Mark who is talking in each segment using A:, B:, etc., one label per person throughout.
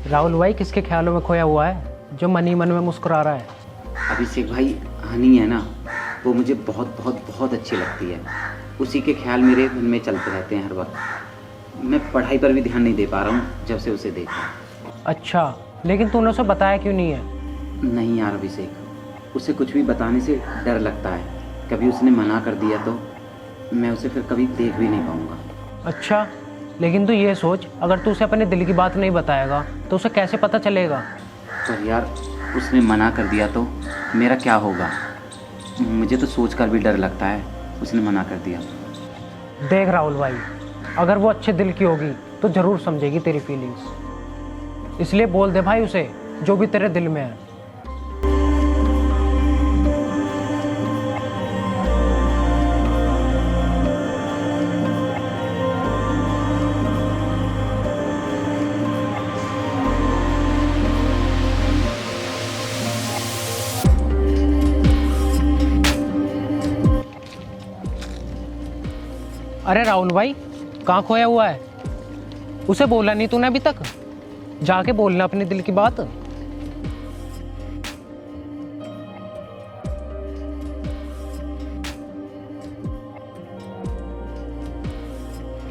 A: राहुल भाई किसके ख्यालों में खोया हुआ है जो मन ही मन में मुस्कुरा रहा है?
B: अभिषेक भाई, हनी है ना, वो मुझे बहुत बहुत बहुत अच्छी लगती है। उसी के ख्याल मेरे मन में चलते रहते हैं हर वक्त। मैं पढ़ाई पर भी ध्यान नहीं दे पा रहा हूँ जब से उसे देखा।
A: अच्छा, लेकिन तूने उसे बताया क्यों नहीं है?
B: नहीं यार अभिषेक, उसे कुछ भी बताने से डर लगता है। कभी उसने मना कर दिया तो मैं उसे फिर कभी देख भी नहीं पाऊँगा।
A: अच्छा, लेकिन तू ये सोच, अगर तू उसे अपने दिल की बात नहीं बताएगा तो उसे कैसे पता चलेगा?
B: पर यार उसने मना कर दिया तो मेरा क्या होगा? मुझे तो सोचकर भी डर लगता है उसने मना कर दिया।
A: देख राहुल भाई, अगर वो अच्छे दिल की होगी तो ज़रूर समझेगी तेरी फीलिंग्स। इसलिए बोल दे भाई उसे जो भी तेरे दिल में है। अरे राहुल भाई, कहाँ खोया हुआ है? उसे बोला नहीं तूने अभी तक? जाके बोलना अपने दिल की बात।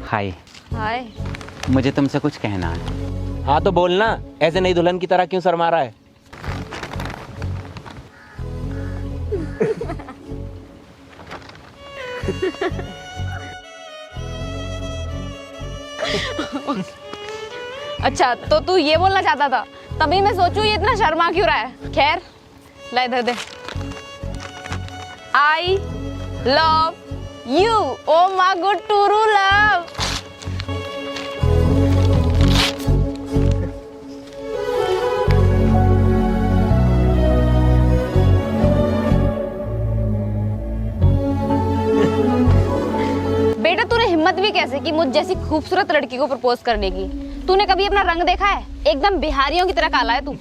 B: हाय।
C: हाय।
B: मुझे तुमसे कुछ कहना है।
D: हाँ तो बोलना, ऐसे नई दुल्हन की तरह क्यों शर्मा रहा है?
C: अच्छा, तो तू ये बोलना चाहता था? तभी मैं सोचूं ये इतना शर्मा क्यों रहा है। खैर, ला इधर दे। I love you, oh my good true love. बेटा, तूने हिम्मत भी कैसे की मुझ जैसी खूबसूरत लड़की को प्रपोज करने की? तूने कभी अपना रंग देखा है? एकदम बिहारियों की तरह काला है तू।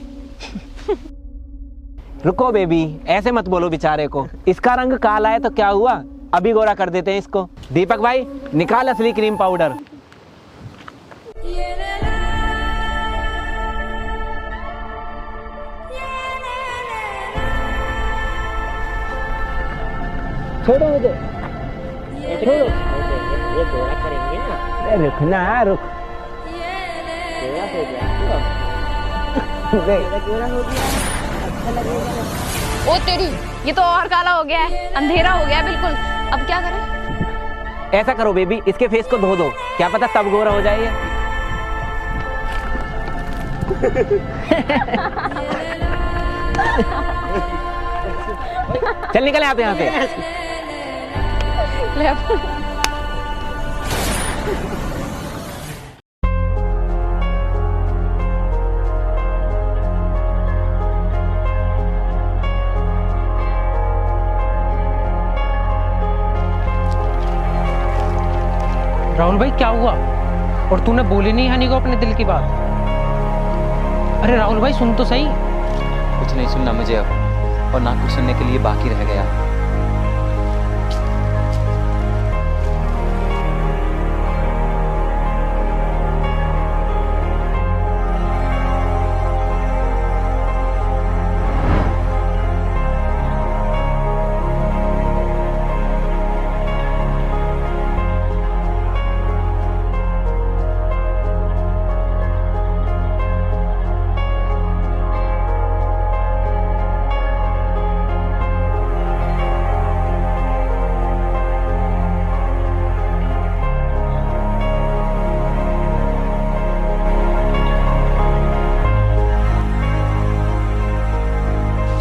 D: रुको बेबी, ऐसे मत बोलो बेचारे को। इसका रंग काला है तो क्या हुआ, अभी गोरा कर देते हैं इसको। दीपक भाई, निकाल असली क्रीम पाउडर। छोड़ो मुझे, छोड़ो। ये गोरा करेंगे ना। रुकना, रुक। गोरा हो गया, गोरा हो गया, अच्छा लगेगा।
C: ओ तेरी, ये तो और काला हो गया है, अंधेरा हो गया बिल्कुल। अब क्या करें?
D: ऐसा करो बेबी, इसके फेस को धो दो, क्या पता तब गोरा हो जाए ये। चल निकल यहाँ से।
A: राहुल भाई क्या हुआ? और तूने बोली नहीं हनी को अपने दिल की बात? अरे राहुल भाई सुन तो सही।
B: कुछ नहीं सुनना मुझे अब, और ना कुछ सुनने के लिए बाकी रह गया।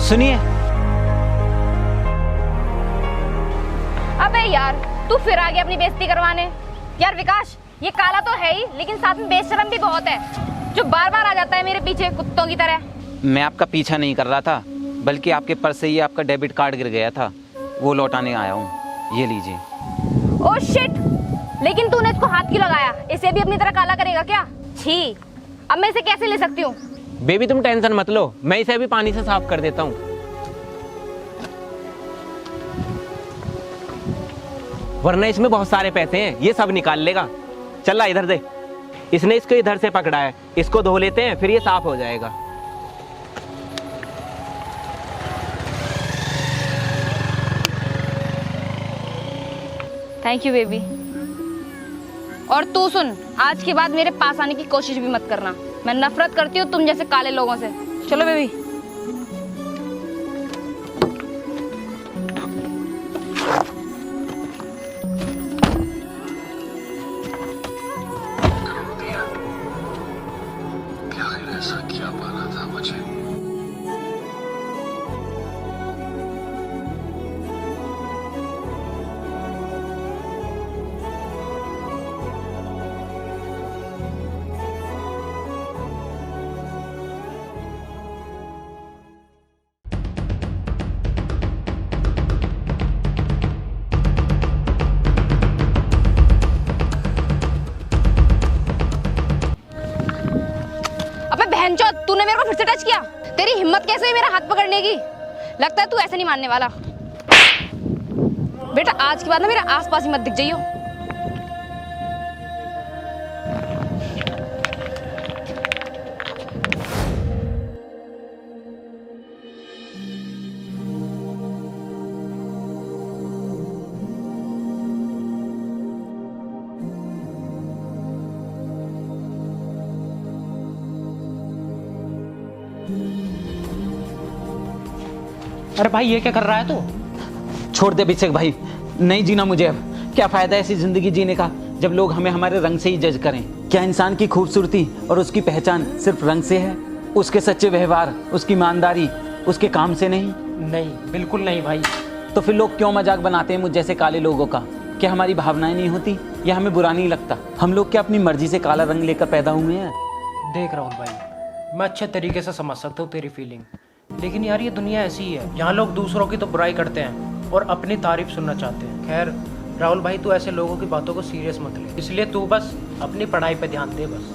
D: सुनिए।
C: अबे यार, तू फिर आ गया अपनी बेइज्जती करवाने। यार विकास, ये काला तो है ही, लेकिन साथ में बेशरम भी बहुत है, जो बार बार आ जाता है मेरे पीछे कुत्तों की तरह।
B: मैं आपका पीछा नहीं कर रहा था, बल्कि आपके पर्स से ही आपका डेबिट कार्ड गिर गया था, वो लौटाने आया हूँ। ये लीजिए।
C: ओह शिट, लेकिन तूने इसको हाथ क्यों लगाया? इसे भी अपनी तरह काला करेगा क्या? छी, अब मैं इसे कैसे ले सकती हूँ?
D: बेबी तुम टेंशन मत लो, मैं इसे अभी पानी से साफ कर देता हूँ। वरना इसमें बहुत सारे पैसे हैं, ये सब निकाल लेगा। चल ला इधर दे। इसने इसको इधर से पकड़ा है, इसको धो लेते हैं, फिर ये साफ हो जाएगा।
C: Thank you baby. और तू सुन, आज के बाद मेरे पास आने की कोशिश भी मत करना। मैं नफरत करती हूँ तुम जैसे काले लोगों से। चलो बेबी। बहनचोद, तूने मेरे को फिर से टच किया। तेरी हिम्मत कैसे हुई मेरा हाथ पकड़ने की? लगता है तू ऐसे नहीं मानने वाला। बेटा आज के बाद ना मेरे आसपास ही मत दिख जाइयो।
A: अरे भाई ये क्या कर रहा है तू?
B: छोड़ दे अभिषेक भाई, नहीं जीना मुझे अब। क्या फायदा है ऐसी जिंदगी जीने का जब लोग हमें हमारे रंग से ही जज करें। क्या इंसान की खूबसूरती और उसकी पहचान सिर्फ रंग से है? उसके सच्चे व्यवहार, उसकी ईमानदारी, उसके काम से नहीं?
A: नहीं, बिल्कुल नहीं भाई।
B: तो फिर लोग क्यों मजाक बनाते हैं मुझ जैसे काले लोगों का? क्या हमारी भावनाएं नहीं होती या हमें बुरा नहीं लगता? हम लोग क्या अपनी मर्जी से काला रंग लेकर पैदा हुए हैं?
A: देख राहुल भाई, मैं अच्छे तरीके से समझ सकता हूँ तेरी फीलिंग, लेकिन यार ये दुनिया ऐसी ही है। यहाँ लोग दूसरों की तो बुराई करते हैं और अपनी तारीफ सुनना चाहते हैं। खैर राहुल भाई, तू ऐसे लोगों की बातों को सीरियस मत ले, इसलिए तू बस अपनी पढ़ाई पे ध्यान दे बस।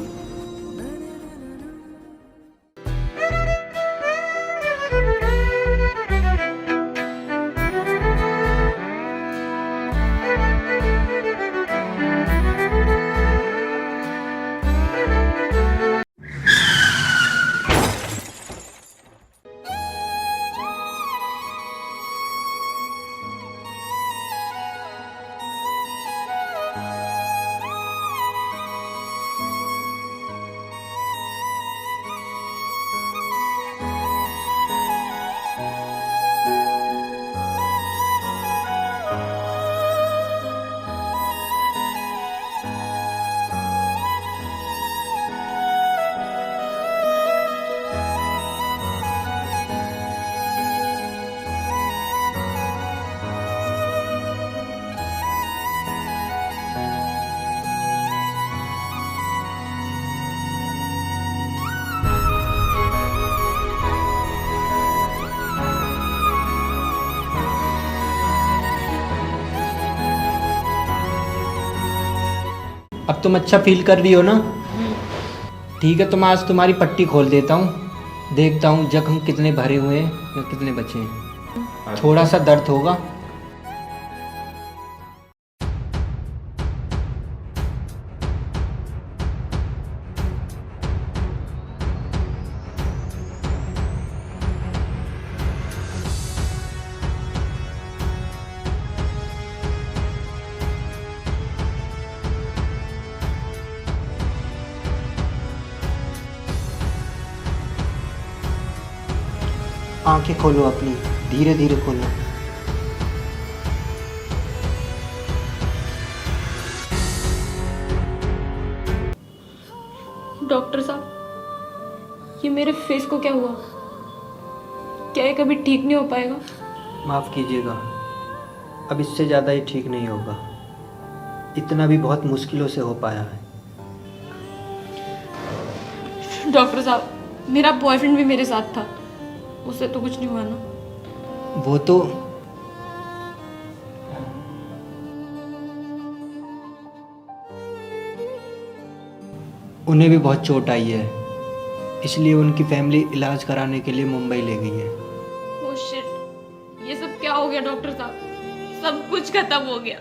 E: अब तुम अच्छा फील कर रही हो ना? ठीक है, तो मैं आज तुम्हारी पट्टी खोल देता हूँ। देखता हूँ जख्म कितने भरे हुए हैं या कितने बचे हैं। थोड़ा सा दर्द होगा। आंखें खोलो अपनी, धीरे धीरे खोलो।
F: डॉक्टर साहब, ये मेरे फेस को क्या हुआ? क्या ये कभी ठीक नहीं हो पाएगा?
E: माफ़ कीजिएगा, अब इससे ज़्यादा ही ठीक नहीं होगा। इतना भी बहुत मुश्किलों से हो पाया है।
F: डॉक्टर साहब, मेरा बॉयफ्रेंड भी मेरे साथ था, उससे तो कुछ नहीं हुआ ना?
E: वो तो उन्हें भी बहुत चोट आई है, इसलिए उनकी फैमिली इलाज कराने के लिए मुंबई ले गई है।
F: ओह शिट, ये सब क्या हो गया डॉक्टर साहब? सब कुछ खत्म हो गया।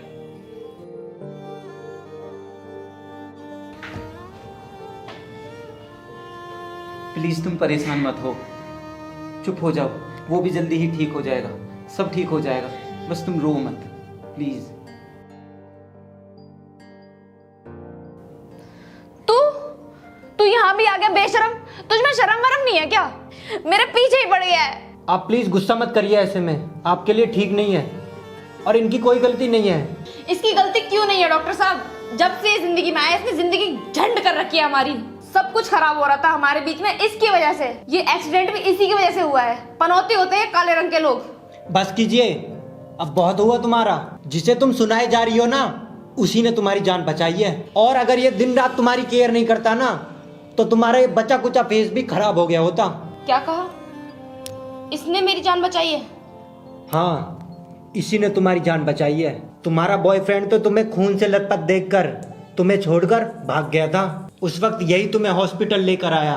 B: प्लीज़ तुम परेशान मत हो, चुप हो जाओ, वो भी जल्दी ही ठीक हो जाएगा, सब ठीक हो जाएगा, बस तुम रो मत प्लीज़।
C: तू यहाँ भी आ गया बेशरम, तुझमें शर्म वरम नहीं है क्या? मेरे पीछे ही पड़ गया है।
E: आप प्लीज गुस्सा मत करिए, ऐसे में आपके लिए ठीक नहीं है और इनकी कोई गलती नहीं है।
C: इसकी गलती क्यों नहीं है डॉक्टर साहब? जब से जिंदगी में आया इसने जिंदगी झंड कर रखी है हमारी। सब कुछ खराब हो रहा था हमारे बीच में इसकी वजह से। ये एक्सीडेंट भी इसी की वजह से हुआ है। पनौती होते हैं काले रंग के लोग।
E: बस कीजिए, अब बहुत हुआ तुम्हारा। जिसे तुम सुनाए जा रही हो ना, उसी ने तुम्हारी जान बचाई है। और अगर ये दिन रात तुम्हारी केयर नहीं करता ना, तो तुम्हारा ये बचा कुचा फेस भी खराब हो गया होता।
C: क्या कहा? इसने मेरी जान बचाई है?
E: हाँ, इसी ने तुम्हारी जान बचाई है। तुम्हारा बॉयफ्रेंड तो तुम्हें खून से लथपथ देखकर तुम्हें छोड़कर भाग गया था। उस वक्त यही तुम्हें हॉस्पिटल लेकर आया।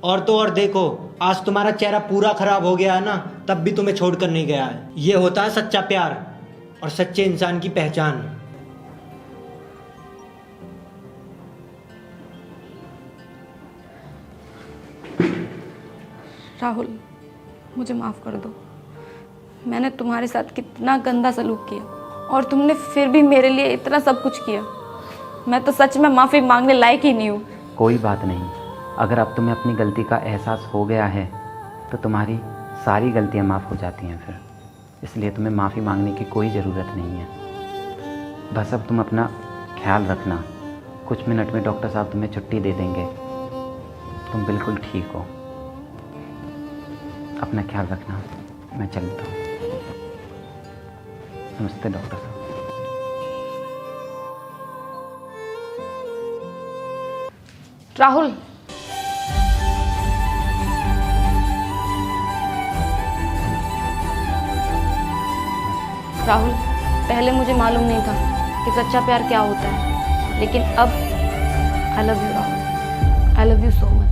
E: और तो और देखो, आज तुम्हारा चेहरा पूरा खराब हो गया है ना, तब भी तुम्हें छोड़कर नहीं गया है। ये होता है सच्चा प्यार और सच्चे इंसान की पहचान।
F: राहुल, मुझे माफ़ कर दो। मैंने तुम्हारे साथ कितना गंदा सलूक किया और तुमने फिर भी मेरे लिए इतना सब कुछ किया। मैं तो सच में माफ़ी मांगने लायक ही नहीं हूँ।
B: कोई बात नहीं, अगर अब तुम्हें अपनी गलती का एहसास हो गया है तो तुम्हारी सारी गलतियाँ माफ़ हो जाती हैं फिर। इसलिए तुम्हें माफ़ी मांगने की कोई ज़रूरत नहीं है। बस अब तुम अपना ख्याल रखना। कुछ मिनट में डॉक्टर साहब तुम्हें छुट्टी दे देंगे। तुम बिल्कुल ठीक हो। अपना ख्याल रखना, मैं चलता हूँ। नमस्ते डॉक्टर साहब।
C: राहुल, राहुल, पहले मुझे मालूम नहीं था कि सच्चा प्यार क्या होता है, लेकिन अब आई love you Rahul. I love you so much.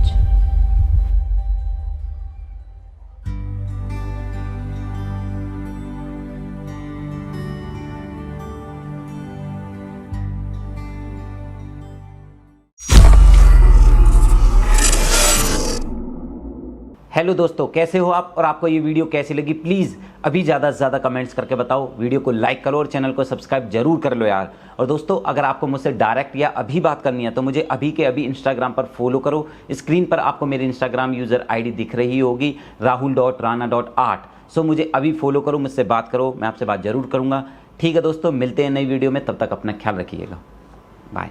B: Hello दोस्तों, कैसे हो आप और आपको ये वीडियो कैसी लगी? प्लीज़ अभी ज़्यादा से ज़्यादा कमेंट्स करके बताओ। वीडियो को लाइक करो और चैनल को सब्सक्राइब जरूर कर लो यार। और दोस्तों, अगर आपको मुझसे डायरेक्ट या अभी बात करनी है तो मुझे अभी के अभी इंस्टाग्राम पर फॉलो करो। स्क्रीन पर आपको मेरी इंस्टाग्राम यूज़र आईडी दिख रही होगी, rahul.rana.8। सो मुझे अभी फॉलो करो, मुझसे बात करो, मैं आपसे बात ज़रूर करूँगा। ठीक है दोस्तों, मिलते हैं नई वीडियो में। तब तक अपना ख्याल रखिएगा। बाय।